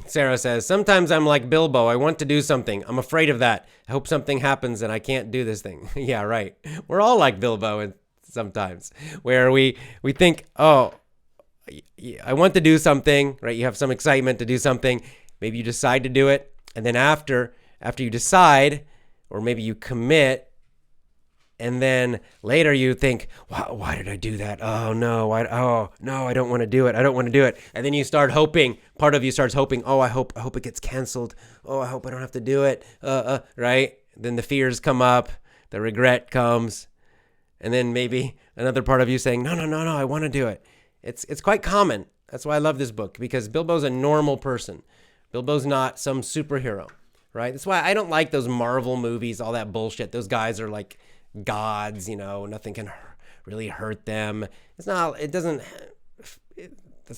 Sarah says, sometimes I'm like Bilbo. I want to do something. I'm afraid of that. I hope something happens and I can't do this thing. Yeah, right. We're all like Bilbo and sometimes where we think, oh, I want to do something, right? You have some excitement to do something. Maybe you decide to do it. And then after you decide, or maybe you commit, and then later you think, why did I do that? Oh, no, I don't want to do it. I don't want to do it. And then you start hoping, part of you starts hoping, oh, I hope it gets canceled. Oh, I hope I don't have to do it. Right? Then the fears come up, the regret comes, and then maybe another part of you saying, no, I want to do it. It's quite common. That's why I love this book, because Bilbo's a normal person. Bilbo's not some superhero, right? That's why I don't like those Marvel movies, all that bullshit. Those guys are like gods, nothing can really hurt them. That's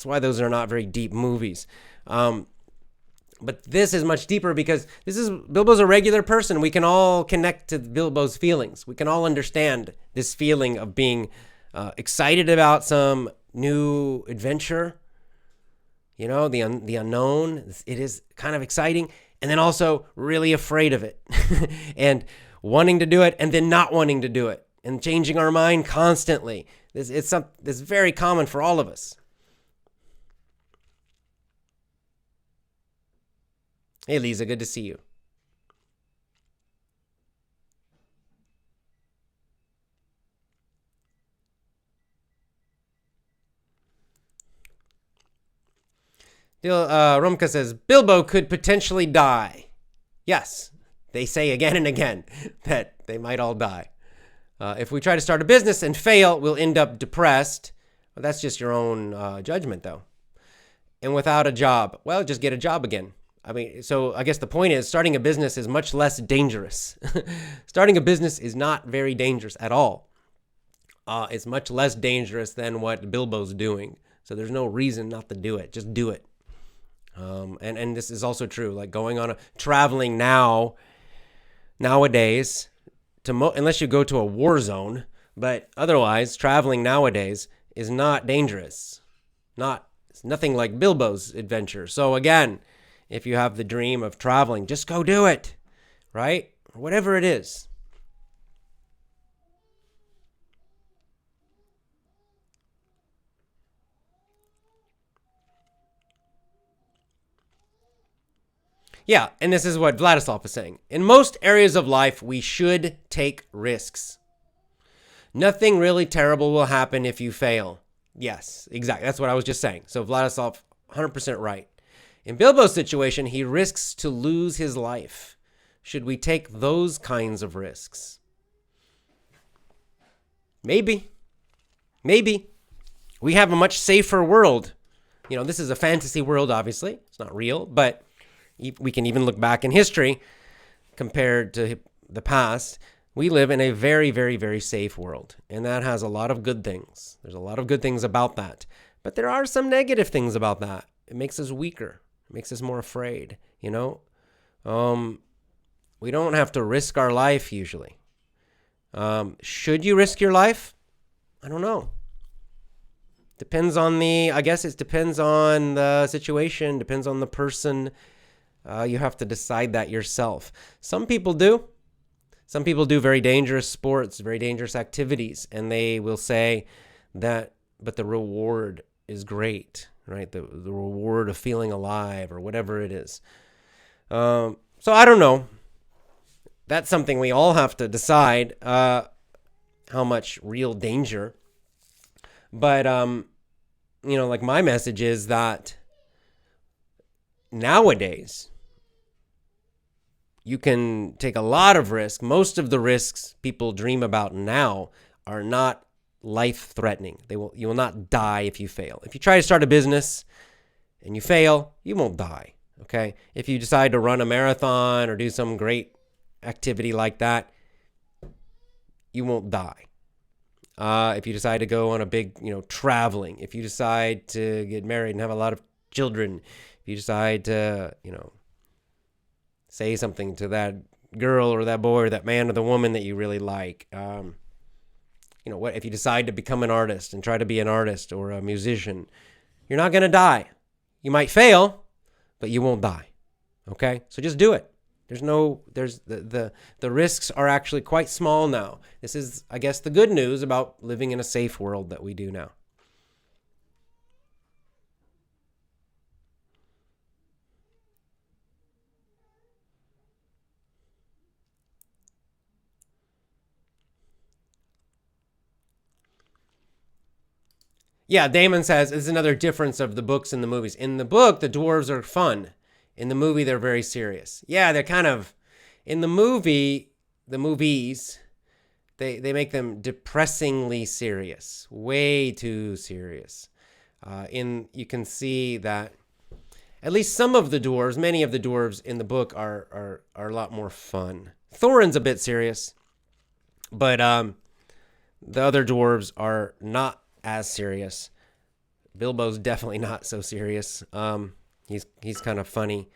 why those are not very deep movies. But this is much deeper because Bilbo's a regular person. We can all connect to Bilbo's feelings. We can all understand this feeling of being excited about some new adventure, the unknown. It is kind of exciting, and then also really afraid of it and wanting to do it and then not wanting to do it. and changing our mind constantly. This is very common for all of us. Hey, Lisa, good to see you. Rumka says, Bilbo could potentially die. Yes, they say again and again that they might all die. If we try to start a business and fail, we'll end up depressed. Well, that's just your own judgment, though. And without a job, well, just get a job again. I mean, so I guess the point is starting a business is much less dangerous. Starting a business is not very dangerous at all. It's much less dangerous than what Bilbo's doing. So there's no reason not to do it. Just do it. And this is also true. Like traveling nowadays, unless you go to a war zone, but otherwise traveling nowadays is not dangerous. It's nothing like Bilbo's adventure. So again, if you have the dream of traveling, just go do it, right? Whatever it is. Yeah, and this is what Vladislav is saying. In most areas of life, we should take risks. Nothing really terrible will happen if you fail. Yes, exactly. That's what I was just saying. So Vladislav, 100% right. In Bilbo's situation, he risks to lose his life. Should we take those kinds of risks? Maybe. We have a much safer world. You know, this is a fantasy world, obviously. It's not real, but we can even look back in history compared to the past. We live in a very, very, very safe world, and that has a lot of good things. There's a lot of good things about that, but there are some negative things about that. It makes us weaker. It makes us more afraid, you know? We don't have to risk our life usually. Should you risk your life? I don't know. I guess it depends on the situation, depends on the person. You have to decide that yourself. Some people do. Some people do very dangerous sports, very dangerous activities, and they will say that, but the reward is great, right? The reward of feeling alive or whatever it is. So I don't know. That's something we all have to decide, how much real danger. But, like my message is that nowadays, you can take a lot of risk. Most of the risks people dream about now are not life-threatening. You will not die if you fail. If you try to start a business and you fail, you won't die, okay? If you decide to run a marathon or do some great activity like that, you won't die. If you decide to go on a big, traveling, if you decide to get married and have a lot of children, if you decide to, say something to that girl or that boy or that man or the woman that you really like. What if you decide to become an artist and try to be an artist or a musician? You're not going to die. You might fail, but you won't die. Okay? So just do it. The risks are actually quite small now. This is, I guess, the good news about living in a safe world that we do now. Yeah, Damon says it's another difference of the books and the movies. In the book, the dwarves are fun. In the movie, they're very serious. Yeah, they're kind of, in the movies, they make them depressingly serious, way too serious. You can see that at least some of the dwarves, many of the dwarves in the book are a lot more fun. Thorin's a bit serious, but the other dwarves are not as serious. Bilbo's definitely not so serious. He's kind of funny.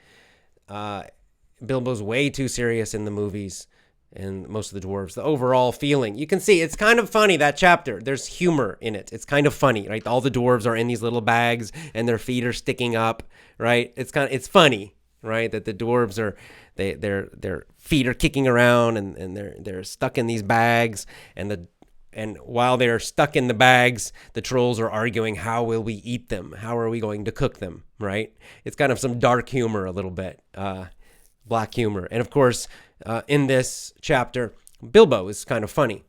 Bilbo's way too serious in the movies and most of the dwarves. The overall feeling, you can see it's kind of funny, that chapter. There's humor in it. It's kind of funny, right? All the dwarves are in these little bags and their feet are sticking up, right? It's funny, right? That the dwarves are their feet are kicking around and they're stuck in these bags, and And while they're stuck in the bags, the trolls are arguing, how will we eat them? How are we going to cook them, right? It's kind of some dark humor a little bit, black humor. And of course, in this chapter, Bilbo is kind of funny.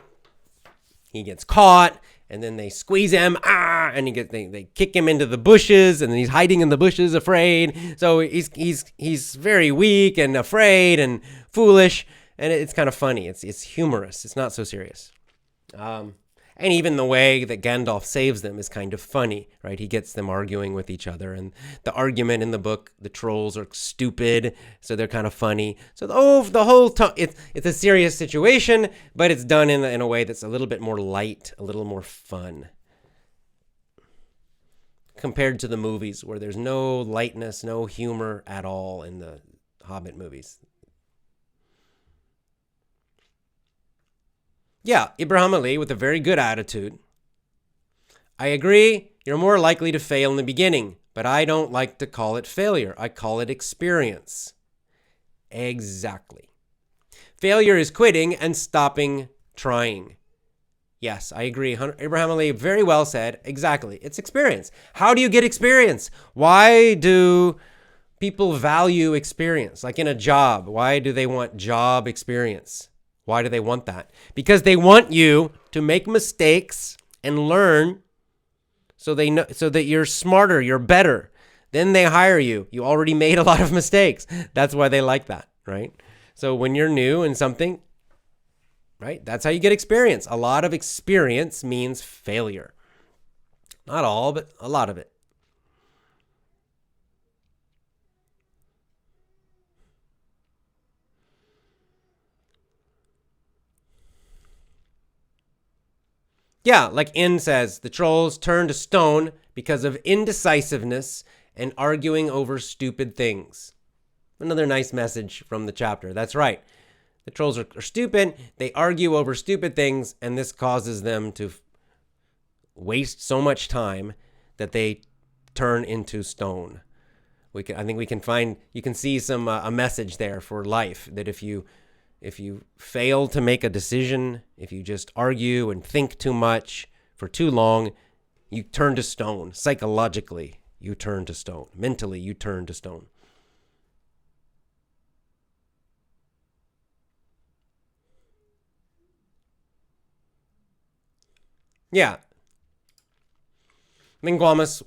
He gets caught, and then they squeeze him, and they kick him into the bushes, and then he's hiding in the bushes, afraid. So he's very weak and afraid and foolish, and it's kind of funny. It's humorous. It's not so serious. And even the way that Gandalf saves them is kind of funny, right? He gets them arguing with each other, and the argument in the book, the trolls are stupid, so they're kind of funny. So the whole time, it's a serious situation, but it's done in a way that's a little bit more light, a little more fun, compared to the movies where there's no lightness, no humor at all in the Hobbit movies. Yeah, Ibrahim Ali with a very good attitude. I agree, you're more likely to fail in the beginning, but I don't like to call it failure. I call it experience. Exactly. Failure is quitting and stopping trying. Yes, I agree. Ibrahim Ali very well said. Exactly. It's experience. How do you get experience? Why do people value experience? Like in a job, why do they want job experience? Why do they want that? Because they want you to make mistakes and learn so that you're smarter, you're better. Then they hire you. You already made a lot of mistakes. That's why they like that, right? So when you're new in something, right, that's how you get experience. A lot of experience means failure. Not all, but a lot of it. Yeah, like In says, the trolls turn to stone because of indecisiveness and arguing over stupid things. Another nice message from the chapter. That's right. The trolls are stupid. They argue over stupid things, and this causes them to waste so much time that they turn into stone. I think we can find, you can see some a message there for life, that if you fail to make a decision, if you just argue and think too much for too long, you turn to stone. Psychologically, you turn to stone. Mentally, you turn to stone. Yeah. Minguamus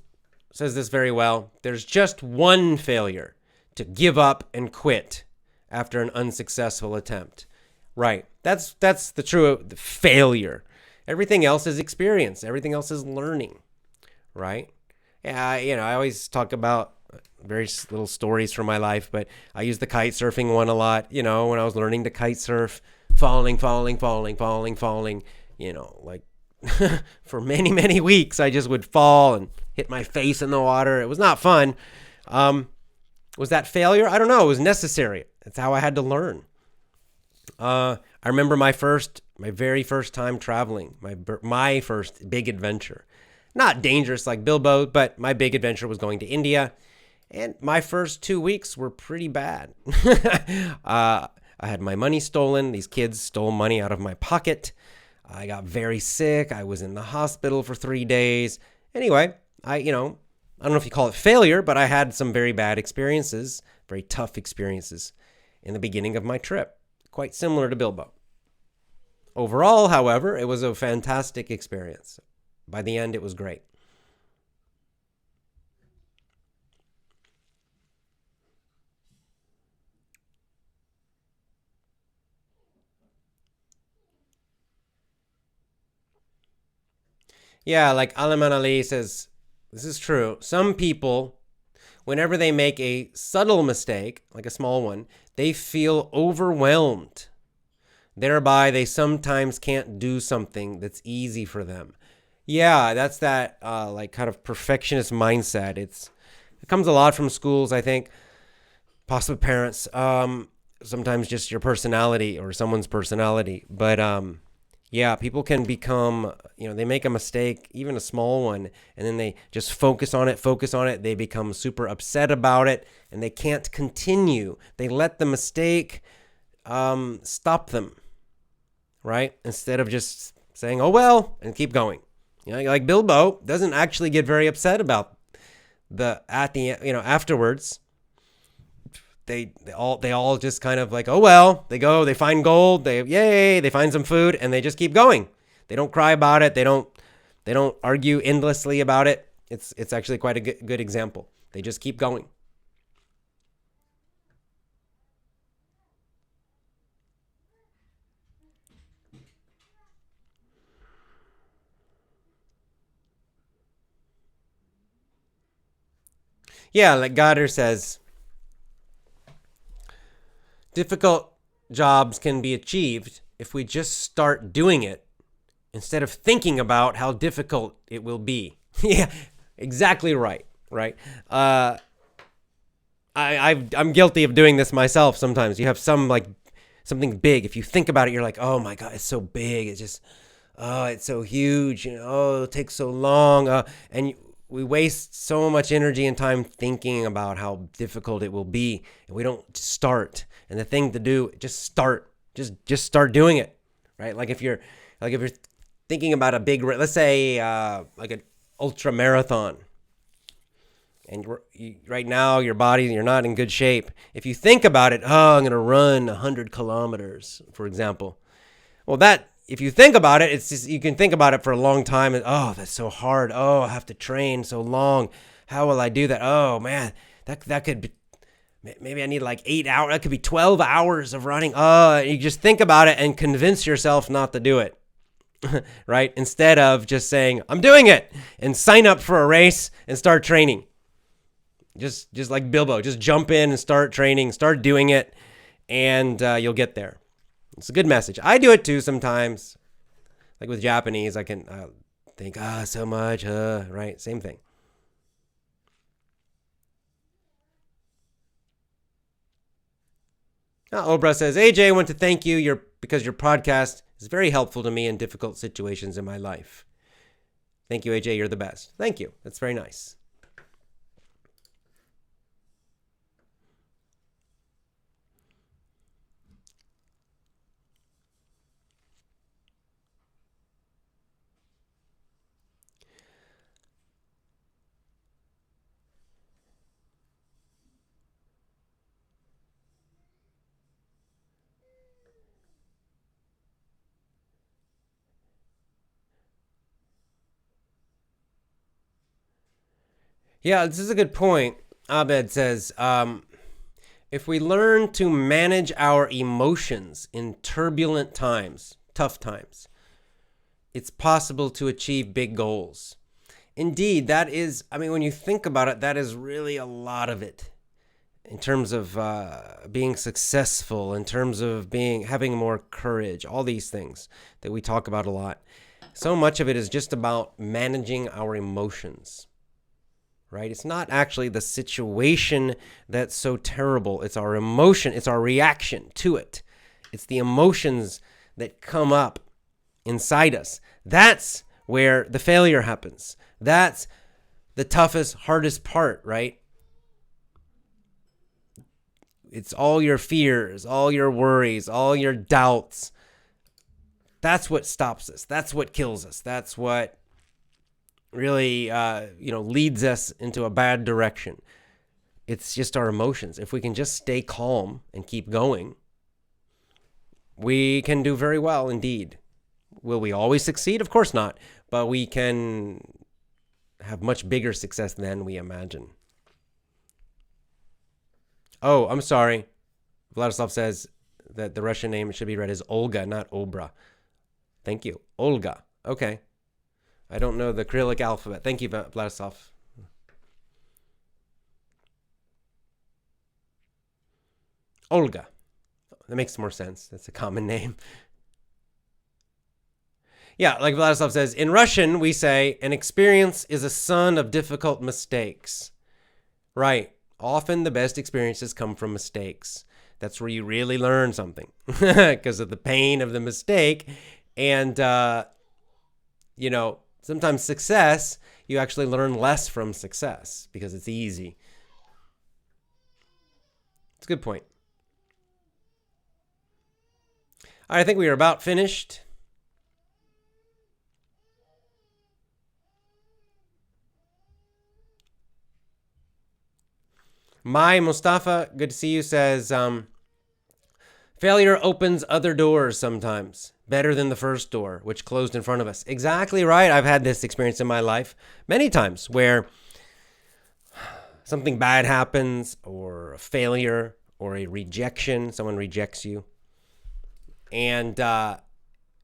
says this very well. There's just one failure: to give up and quit after an unsuccessful attempt. Right. That's the true failure. Everything else is experience. Everything else is learning. Right? Yeah, I always talk about various little stories from my life, but I use the kite surfing one a lot. When I was learning to kite surf, falling, like for many, many weeks, I just would fall and hit my face in the water. It was not fun. Was that failure? I don't know. It was necessary. That's how I had to learn. I remember my very first time traveling, my first big adventure. Not dangerous like Bilbo, but my big adventure was going to India. And my first 2 weeks were pretty bad. I had my money stolen. These kids stole money out of my pocket. I got very sick. I was in the hospital for 3 days. Anyway, I don't know if you call it failure, but I had some very bad experiences, very tough experiences in the beginning of my trip, quite similar to Bilbo. Overall, however, it was a fantastic experience. By the end, it was great. Yeah, like Alaman Ali says, this is true. Some people, whenever they make a subtle mistake, like a small one, they feel overwhelmed. Thereby, they sometimes can't do something that's easy for them. Yeah, that's that like kind of perfectionist mindset. It comes a lot from schools, I think, possibly parents. Sometimes just your personality or someone's personality. But yeah, people can become, they make a mistake, even a small one, and then they just focus on it. They become super upset about it, and they can't continue. They let the mistake stop them, right? Instead of just saying, oh, well, and keep going. Like Bilbo doesn't actually get very upset about afterwards. They all just kind of like, oh, well, they go, they find gold, they find some food, and they just keep going. They don't cry about it. They don't argue endlessly about it. It's actually quite a good example. They just keep going. Yeah, like Goddard says, difficult jobs can be achieved if we just start doing it instead of thinking about how difficult it will be. Yeah, exactly right. Right. I'm guilty of doing this myself sometimes. You have something big. If you think about it, you're like, oh my God, it's so big. It's just, oh, it's so huge. Oh, it takes so long. We waste so much energy and time thinking about how difficult it will be, and we don't start. And the thing to do, just start. Just start doing it, right? Like if you're thinking about a big, let's say like an ultra marathon, and right now your body, you're not in good shape. If you think about it, oh, I'm going to run 100 kilometers, for example. Well, if you think about it, it's just, you can think about it for a long time. And, oh, that's so hard. Oh, I have to train so long. How will I do that? Oh, man, that could be, maybe I need like 8 hours. That could be 12 hours of running. Oh, you just think about it and convince yourself not to do it, right? Instead of just saying, I'm doing it, and sign up for a race and start training. Just like Bilbo, just jump in and start training, start doing it, and you'll get there. It's a good message. I do it too sometimes. Like with Japanese, I can think, so much, right? Same thing. Obra says, AJ, I want to thank you because your podcast is very helpful to me in difficult situations in my life. Thank you, AJ. You're the best. Thank you. That's very nice. Yeah, this is a good point. Abed says, if we learn to manage our emotions in turbulent times, tough times, it's possible to achieve big goals. Indeed, that is, when you think about it, that is really a lot of it in terms of being successful, in terms of having more courage, all these things that we talk about a lot. So much of it is just about managing our emotions. Right? It's not actually the situation that's so terrible. It's our emotion. It's our reaction to it. It's the emotions that come up inside us. That's where the failure happens. That's the toughest, hardest part, right? It's all your fears, all your worries, all your doubts. That's what stops us. That's what kills us. That's what really, leads us into a bad direction. It's just our emotions. If we can just stay calm and keep going, we can do very well indeed. Will we always succeed? Of course not. But we can have much bigger success than we imagine. Oh, I'm sorry. Vladislav says that the Russian name should be read as Olga, not Obra. Thank you. Olga. Okay. I don't know the Cyrillic alphabet. Thank you, Vladislav. Olga. That makes more sense. That's a common name. Yeah, like Vladislav says, in Russian, we say, an experience is a son of difficult mistakes. Right. Often the best experiences come from mistakes. That's where you really learn something because of the pain of the mistake. And, sometimes success, you actually learn less from success because it's easy. It's a good point. All right, I think we are about finished. My Mustafa, good to see you, says, failure opens other doors sometimes, better than the first door, which closed in front of us. Exactly right. I've had this experience in my life many times where something bad happens, or a failure, or a rejection. Someone rejects you. And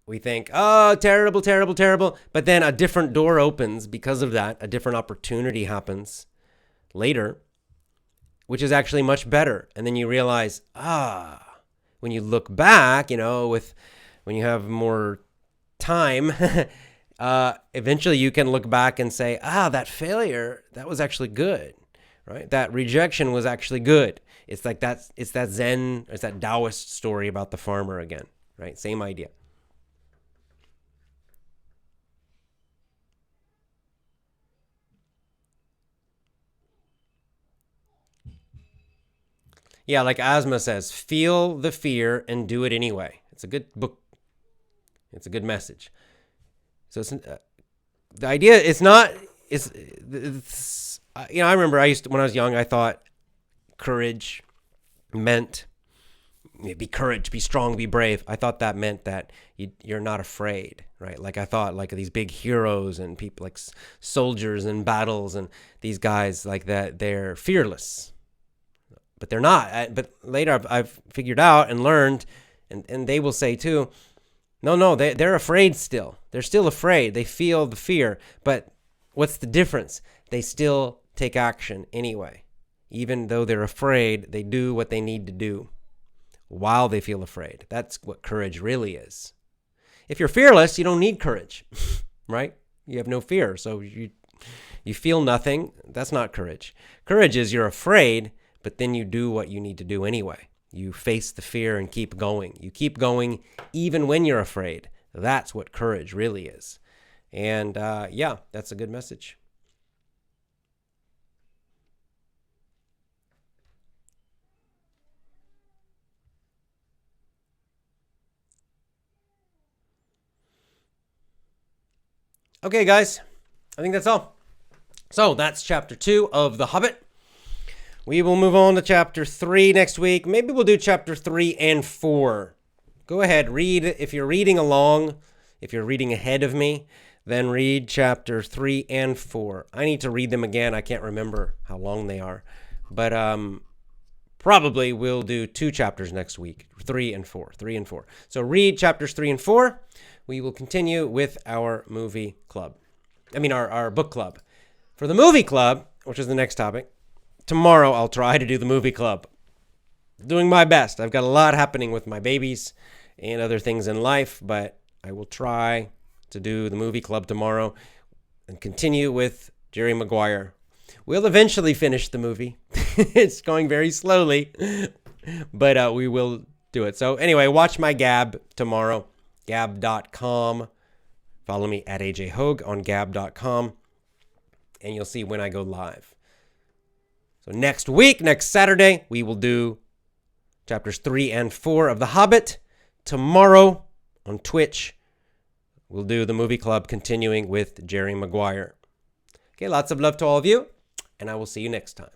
we think, oh, terrible, terrible, terrible. But then a different door opens because of that. A different opportunity happens later, which is actually much better. And then you realize, when you look back, when you have more time, eventually you can look back and say, that failure, that was actually good, right? That rejection was actually good. It's like it's that Zen, it's that Taoist story about the farmer again, right? Same idea. Yeah, like Asma says, feel the fear and do it anyway. It's a good book. It's a good message. So the idea, I remember when I was young, I thought courage meant be courage, be strong, be brave. I thought that meant that you're not afraid, right? Like I thought like these big heroes and people like soldiers in battles and these guys like that, they're fearless. But they're not. But later I've figured out and learned, and they will say too, no, they're afraid still. They're still afraid. They feel the fear. But what's the difference? They still take action anyway. Even though they're afraid, they do what they need to do while they feel afraid. That's what courage really is. If you're fearless, you don't need courage, right? You have no fear. So you feel nothing. That's not courage. Courage is you're afraid, but then you do what you need to do anyway. You face the fear and keep going. You keep going even when you're afraid. That's what courage really is. And that's a good message. Okay, guys, I think that's all. So that's chapter 2 of The Hobbit. We will move on to chapter 3 next week. Maybe we'll do chapter 3 and 4. Go ahead, read. If you're reading along, if you're reading ahead of me, then read chapter 3 and 4. I need to read them again. I can't remember how long they are. But probably we'll do 2 chapters next week, 3 and 4. So read chapters 3 and 4. We will continue with our movie club. Our book club. For the movie club, which is the next topic, tomorrow I'll try to do the movie club. Doing my best. I've got a lot happening with my babies and other things in life, but I will try to do the movie club tomorrow and continue with Jerry Maguire. We'll eventually finish the movie. It's going very slowly, but we will do it. So anyway, watch my Gab tomorrow, gab.com. Follow me at AJ Hogue on gab.com, and you'll see when I go live. So next week, next Saturday, we will do chapters 3 and 4 of The Hobbit. Tomorrow on Twitch, we'll do the movie club continuing with Jerry Maguire. Okay, lots of love to all of you, and I will see you next time.